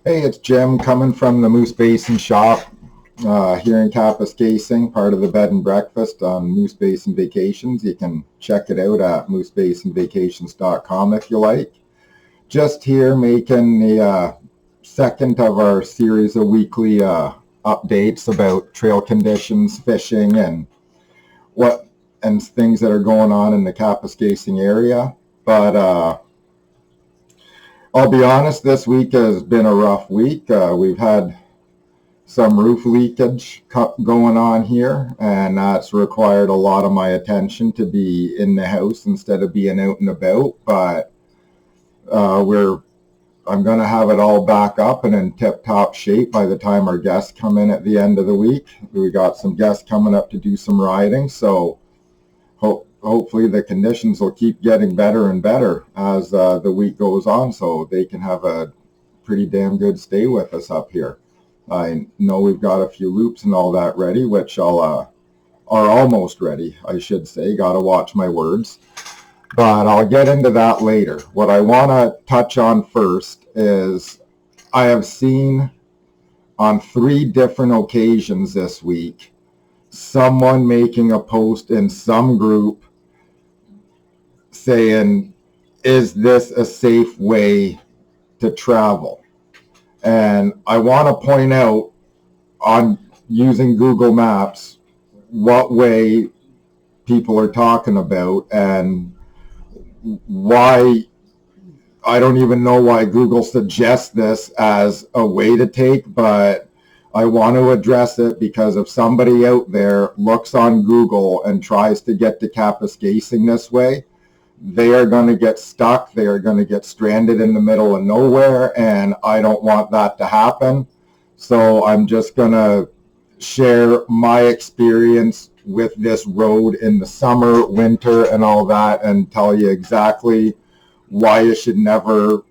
Hey, it's Jim coming from the Moose Basin shop here in Kapuskasing, part of the bed and breakfast on Moose Basin Vacations. You can check it out at moosebasinvacations.com if you like. Just here making the second of our series of weekly updates about trail conditions, fishing, and things that are going on in the Kapuskasing area. But I'll be honest, this week has been a rough week. We've had some roof leakage going on here, and that's required a lot of my attention to be in the house instead of being out and about. But I'm going to have it all back up and in tip-top shape by the time our guests come in at the end of the week. We got some guests coming up to do some riding, so hopefully the conditions will keep getting better and better as the week goes on, so they can have a pretty damn good stay with us up here. I know we've got a few loops and all that ready, which are almost ready, I should say. Got to watch my words. But I'll get into that later. What I want to touch on first is I have seen on 3 different occasions this week someone making a post in some group saying, is this a safe way to travel? And I want to point out on using Google Maps what way people are talking about and why. I don't even know why Google suggests this as a way to take, but I want to address it because if somebody out there looks on Google and tries to get to Kapuskasing this way, they are going to get stuck. They are going to get stranded in the middle of nowhere, and I don't want that to happen. So I'm just going to share my experience with this road in the summer, winter, and all that, and tell you exactly why you should never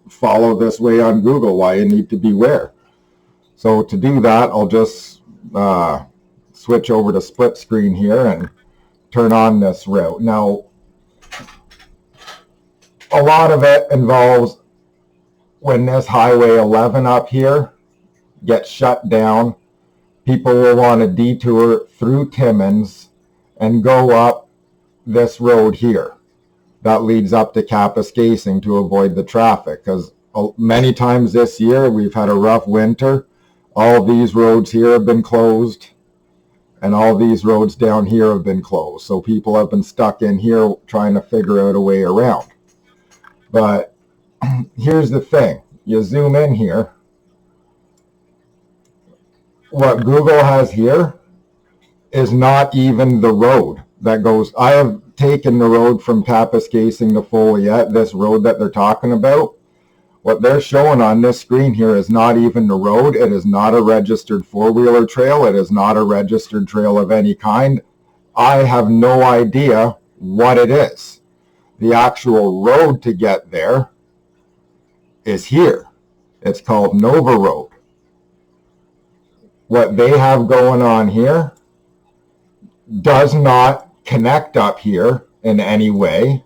follow this way on Google, why you need to beware. So to do that, I'll just switch over to split screen here and turn on this route. Now, a lot of it involves when this Highway 11 up here gets shut down, people will want to detour through Timmins and go up this road here that leads up to Kapuskasing to avoid the traffic, because many times this year we've had a rough winter. All these roads here have been closed and all these roads down here have been closed. So people have been stuck in here trying to figure out a way around. But here's the thing. You zoom in here. What Google has here is not even the road that goes. I have taken the road from Kapuskasing to Foleyet, this road that they're talking about. What they're showing on this screen here is not even the road. It is not a registered four-wheeler trail. It is not a registered trail of any kind. I have no idea what it is. The actual road to get there is here. It's called Nova Road. What they have going on here does not connect up here in any way.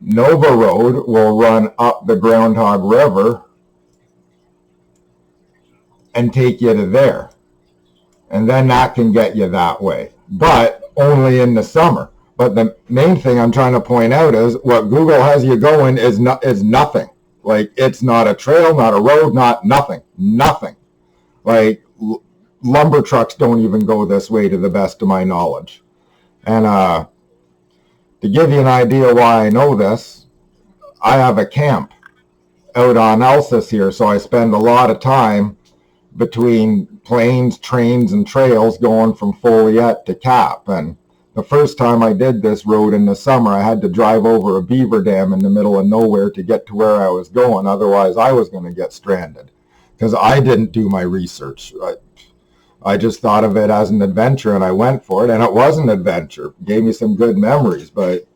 Nova Road will run up the Groundhog River and take you to there. And then that can get you that way, but only in the summer. But the main thing I'm trying to point out is what Google has you going is nothing. Like, it's not a trail, not a road, nothing. Like, lumber trucks don't even go this way to the best of my knowledge. And to give you an idea why I know this, I have a camp out on Elsis here, so I spend a lot of time between planes, trains, and trails going from Foleyet to Cap. And the first time I did this road in the summer, I had to drive over a beaver dam in the middle of nowhere to get to where I was going. Otherwise, I was going to get stranded because I didn't do my research. I just thought of it as an adventure, and I went for it, and it was an adventure. It gave me some good memories, but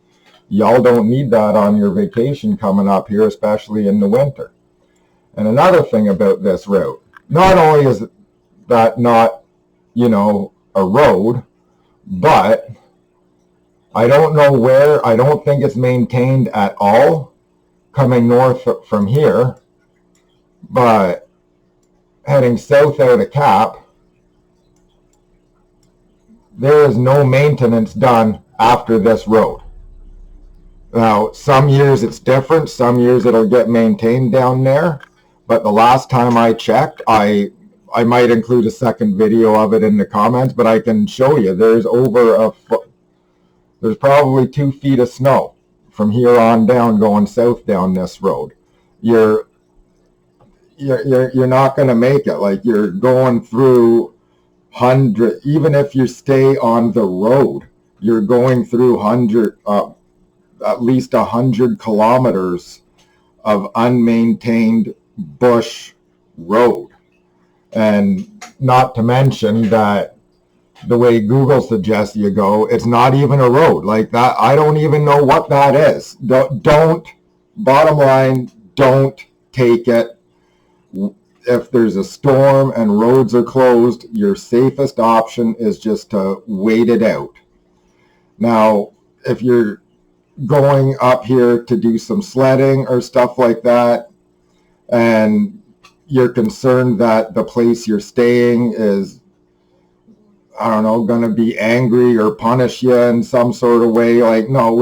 y'all don't need that on your vacation coming up here, especially in the winter. And another thing about this route, not only is that not, a road, but I don't know where. I don't think it's maintained at all coming north from here. But heading south out of Cap, there is no maintenance done after this road. Now, some years it's different. Some years it'll get maintained down there. But the last time I checked, I might include a second video of it in the comments, but I can show you there's over a foot. There's probably 2 feet of snow from here on down going south down this road. You're not going to make it. Like, you're going through even if you stay on the road, you're going through at least 100 kilometers of unmaintained bush road. And not to mention that the way Google suggests you go, it's not even a road like that. I don't even know what that is. Don't, bottom line, don't take it. If there's a storm and roads are closed, your safest option is just to wait it out. Now, if you're going up here to do some sledding or stuff like that, and you're concerned that the place you're staying is, I don't know, going to be angry or punish you in some sort of way, like, no,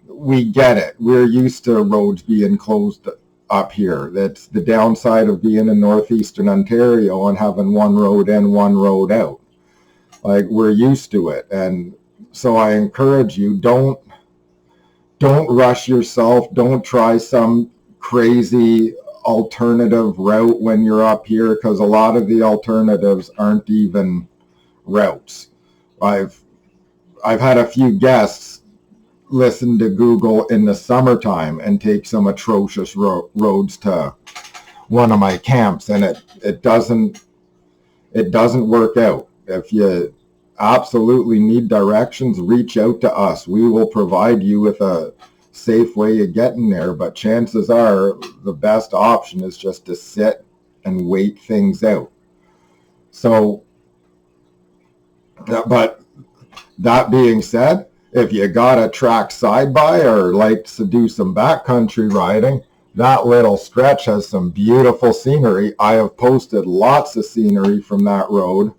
we get it. We're used to roads being closed up here. That's the downside of being in northeastern Ontario and having one road in, one road out. Like, we're used to it. And so I encourage you, don't rush yourself. Don't try some crazy alternative route when you're up here, because a lot of the alternatives aren't even routes. I've had a few guests listen to Google in the summertime and take some atrocious roads to one of my camps, and it doesn't work out. If you absolutely need directions, reach out to us. We will provide you with a safe way of getting there, but chances are the best option is just to sit and wait things out. So, but that being said, if you got a track side by or like to do some backcountry riding, that little stretch has some beautiful scenery. I have posted lots of scenery from that road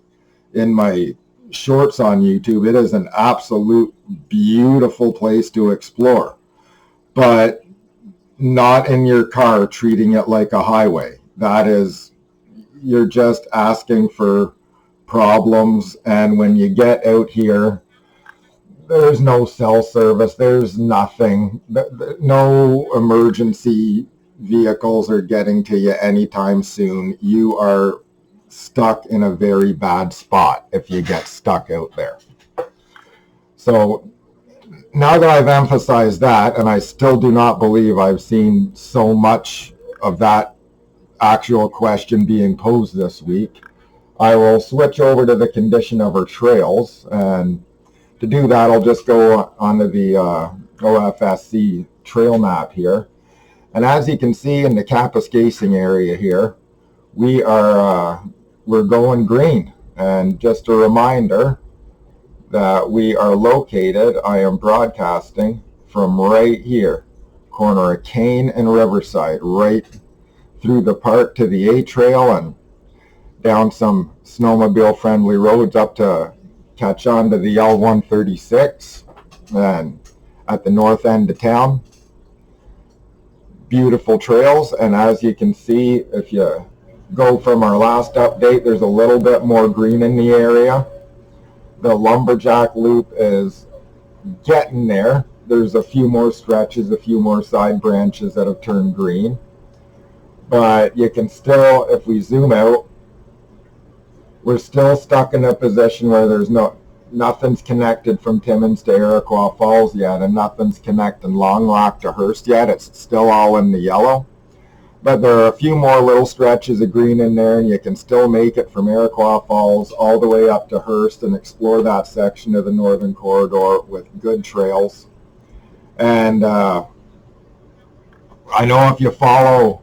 in my shorts on YouTube. It is an absolute beautiful place to explore, but not in your car treating it like a highway. That is, you're just asking for problems. And when you get out here, there's no cell service, there's nothing, no emergency vehicles are getting to you anytime soon. You are stuck in a very bad spot if you get stuck out there. So now that I've emphasized that, and I still do not believe I've seen so much of that actual question being posed this week, I will switch over to the condition of our trails. And to do that, I'll just go onto the OFSC trail map here. And as you can see in the Kapuskasing area here, we're going green. And just a reminder that we are located, I am broadcasting from right here, corner of Kane and Riverside, right through the park to the A Trail and down some snowmobile friendly roads up to catch on to the L136 and at the north end of town. Beautiful trails, and as you can see, if you go from our last update, there's a little bit more green in the area. The Lumberjack Loop is getting there. There's a few more stretches, a few more side branches that have turned green, but you can still, if we zoom out, we're still stuck in a position where there's nothing's connected from Timmins to Iroquois Falls yet, and nothing's connecting Long Rock to Hearst yet. It's still all in the yellow. But there are a few more little stretches of green in there, and you can still make it from Iroquois Falls all the way up to Hearst and explore that section of the Northern Corridor with good trails. And I know if you follow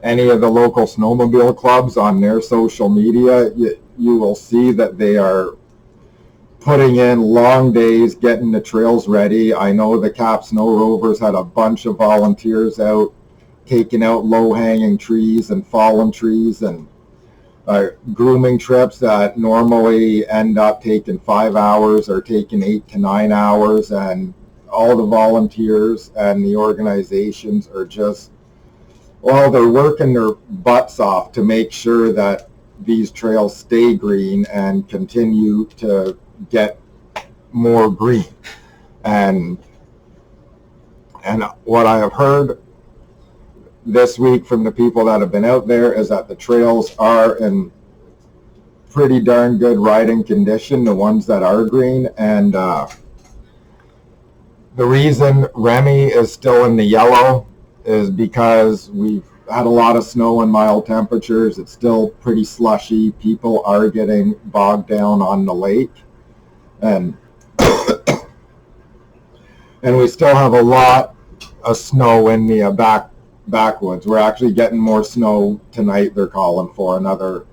any of the local snowmobile clubs on their social media, you will see that they are putting in long days getting the trails ready. I know the Cap Snow Rovers had a bunch of volunteers out taking out low-hanging trees and fallen trees, and grooming trips that normally end up taking 5 hours are taking 8 to 9 hours, and all the volunteers and the organizations are just, well, they're working their butts off to make sure that these trails stay green and continue to get more green. And what I have heard this week from the people that have been out there is that the trails are in pretty darn good riding condition, the ones that are green. And the reason Remy is still in the yellow is because we've had a lot of snow and mild temperatures. It's still pretty slushy. People are getting bogged down on the lake. And we still have a lot of snow in the backwoods. We're actually getting more snow tonight. They're calling for another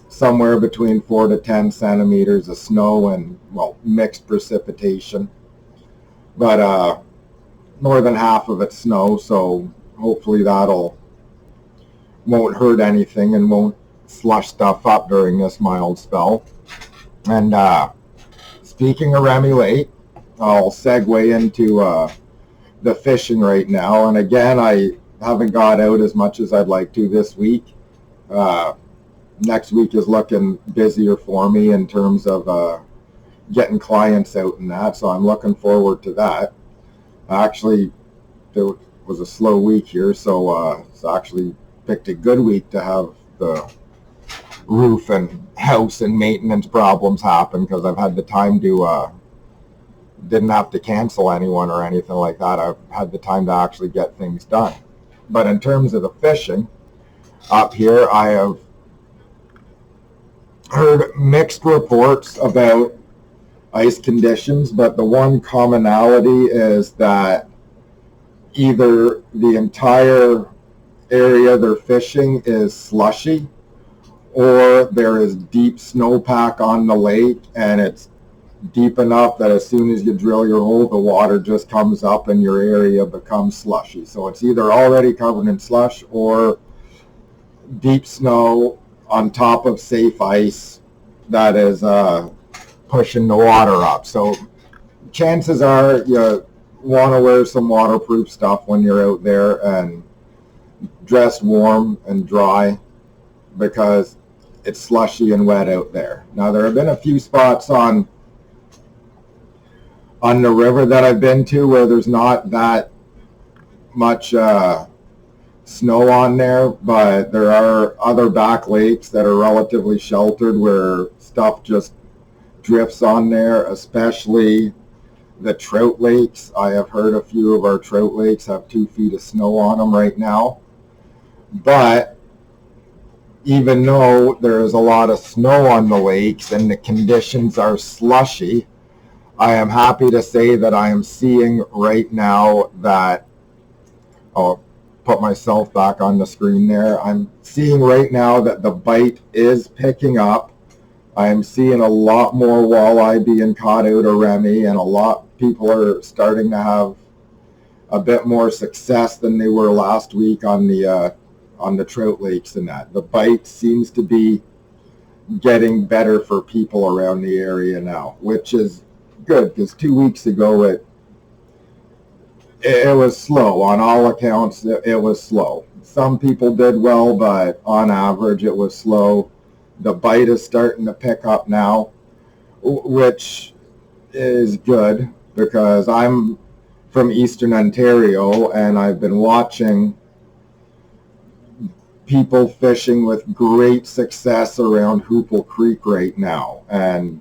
somewhere between 4 to 10 centimeters of snow and, well, mixed precipitation. But more than half of it's snow, so hopefully won't hurt anything and won't slush stuff up during this mild spell. And speaking of Remy Lake, I'll segue into the fishing right now. And again, I haven't got out as much as I'd like to this week. Next week is looking busier for me in terms of getting clients out and that, so I'm looking forward to that. Actually, there was a slow week here, so it's actually picked a good week to have the roof and house and maintenance problems happen, because I've had the time to didn't have to cancel anyone or anything like that. I've had the time to actually get things done. But in terms of the fishing up here, I have heard mixed reports about ice conditions, but the one commonality is that either the entire area they're fishing is slushy, or there is deep snowpack on the lake, and it's deep enough that as soon as you drill your hole, the water just comes up and your area becomes slushy. So it's either already covered in slush or deep snow on top of safe ice that is pushing the water up. So chances are you want to wear some waterproof stuff when you're out there and dress warm and dry, because it's slushy and wet out there. Now, there have been a few spots on the river that I've been to where there's not that much snow on there, but there are other back lakes that are relatively sheltered where stuff just drifts on there, especially the trout lakes. I have heard a few of our trout lakes have 2 feet of snow on them right now. But even though there is a lot of snow on the lakes and the conditions are slushy, I am happy to say that I am seeing right now that, I'll put myself back on the screen there, I'm seeing right now that the bite is picking up. I am seeing a lot more walleye being caught out of Remy, and a lot of people are starting to have a bit more success than they were last week on the trout lakes and that. The bite seems to be getting better for people around the area now, which is good, because 2 weeks ago it was slow. On all accounts, it was slow. Some people did well, but on average it was slow. The bite is starting to pick up now, which is good, because I'm from Eastern Ontario and I've been watching people fishing with great success around Hoople Creek right now, and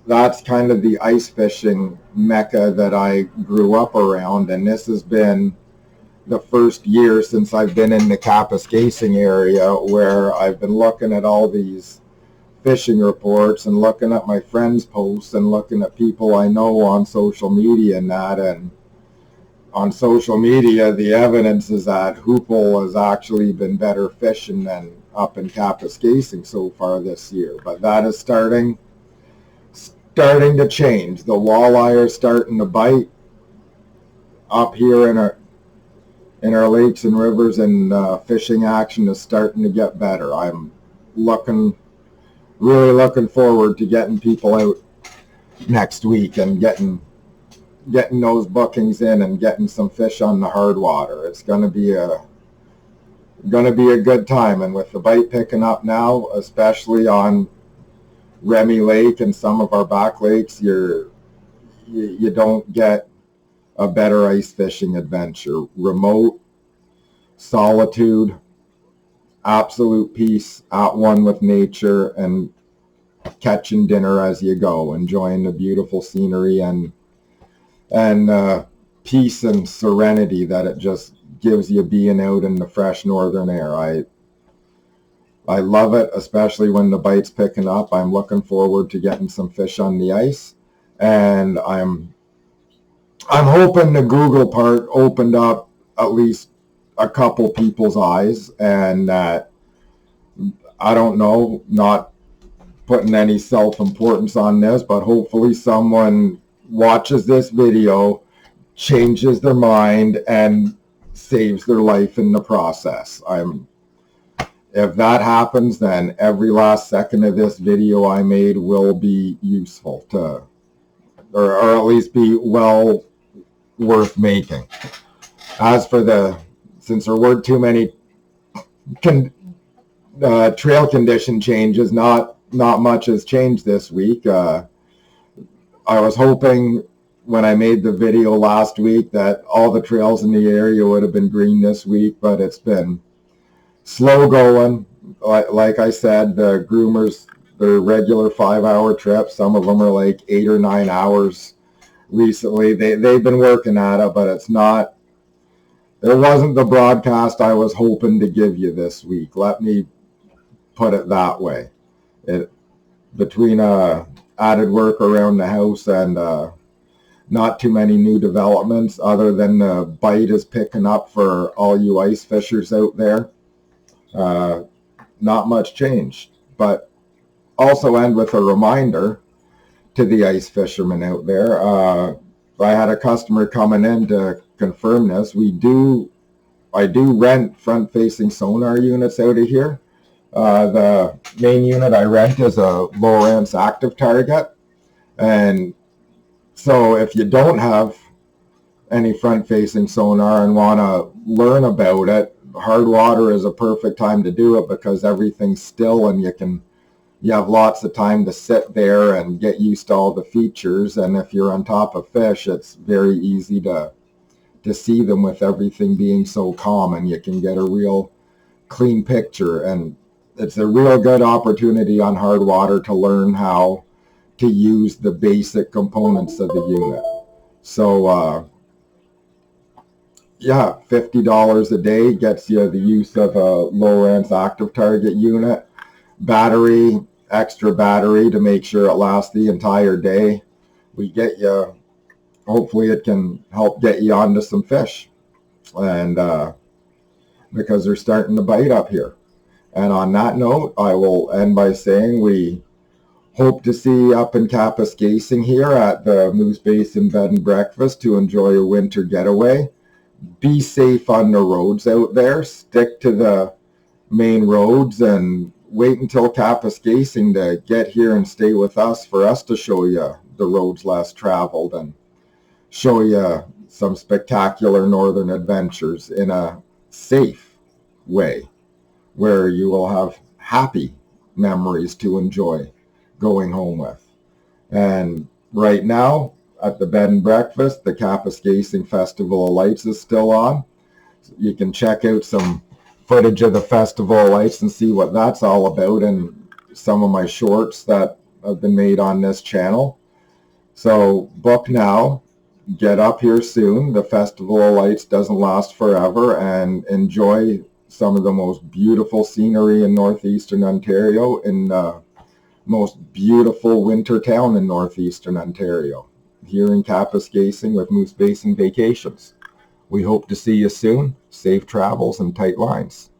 that's kind of the ice fishing mecca that I grew up around. And this has been the first year since I've been in the Kapuskasing area where I've been looking at all these fishing reports and looking at my friends' posts and looking at people I know on social media and that. And on social media, the evidence is that Hoople has actually been better fishing than up in Kapuskasing so far this year. But that is starting to change. The walleye are starting to bite up here in our lakes and rivers, and fishing action is starting to get better. I'm really looking forward to getting people out next week and getting those bookings in and getting some fish on the hard water. It's going to be a good time, and with the bite picking up now, especially on Remy Lake and some of our back lakes, you don't get a better ice fishing adventure. Remote, solitude, absolute peace, at one with nature, and catching dinner as you go, enjoying the beautiful scenery and peace and serenity that it just gives you being out in the fresh northern air. I love it, especially when the bite's picking up. I'm looking forward to getting some fish on the ice, and I'm hoping the Google part opened up at least a couple people's eyes, and that, I don't know, not putting any self-importance on this, but hopefully someone watches this video, changes their mind, and saves their life in the process. If that happens, then every last second of this video I made will be useful to, or at least be well worth making. As for since there weren't too many trail condition changes, not much has changed this week. I was hoping when I made the video last week that all the trails in the area would have been green this week, but it's been slow going. Like I said, the groomers, their regular 5-hour trips, some of them are like 8 or 9 hours recently. They've been working at it, but it wasn't the broadcast I was hoping to give you this week. Let me put it that way. Between added work around the house and not too many new developments, other than the bite is picking up for all you ice fishers out there. Not much change, but also end with a reminder to the ice fishermen out there. I had a customer coming in to confirm this. I do rent front-facing sonar units out of here. The main unit I rent is a Lowrance active target, and so if you don't have any front-facing sonar and want to learn about it, hard water is a perfect time to do it, because everything's still and you have lots of time to sit there and get used to all the features. And if you're on top of fish, it's very easy to see them with everything being so calm, and you can get a real clean picture. And it's a real good opportunity on hard water to learn how to use the basic components of the unit. So yeah, $50 a day gets you the use of a Lowrance active target unit, battery, extra battery to make sure it lasts the entire day. We get you, hopefully it can help get you onto some fish, and because they're starting to bite up here. And on that note, I will end by saying we hope to see you up in Kapuskasing here at the Moose Basin Bed and Breakfast to enjoy a winter getaway. Be safe on the roads out there. Stick to the main roads and wait until Kapuskasing to get here and stay with us for us to show you the roads less traveled and show you some spectacular northern adventures in a safe way where you will have happy memories to enjoy going home with. And right now, at the bed and breakfast, the Kapuskasing Festival of Lights is still on. So you can check out some footage of the Festival of Lights and see what that's all about, and some of my shorts that have been made on this channel. So book now, get up here soon. The Festival of Lights doesn't last forever, and enjoy some of the most beautiful scenery in northeastern Ontario, in the most beautiful winter town in northeastern Ontario, here in Kapuskasing with Moose Basin Vacations. We hope to see you soon. Safe travels and tight lines.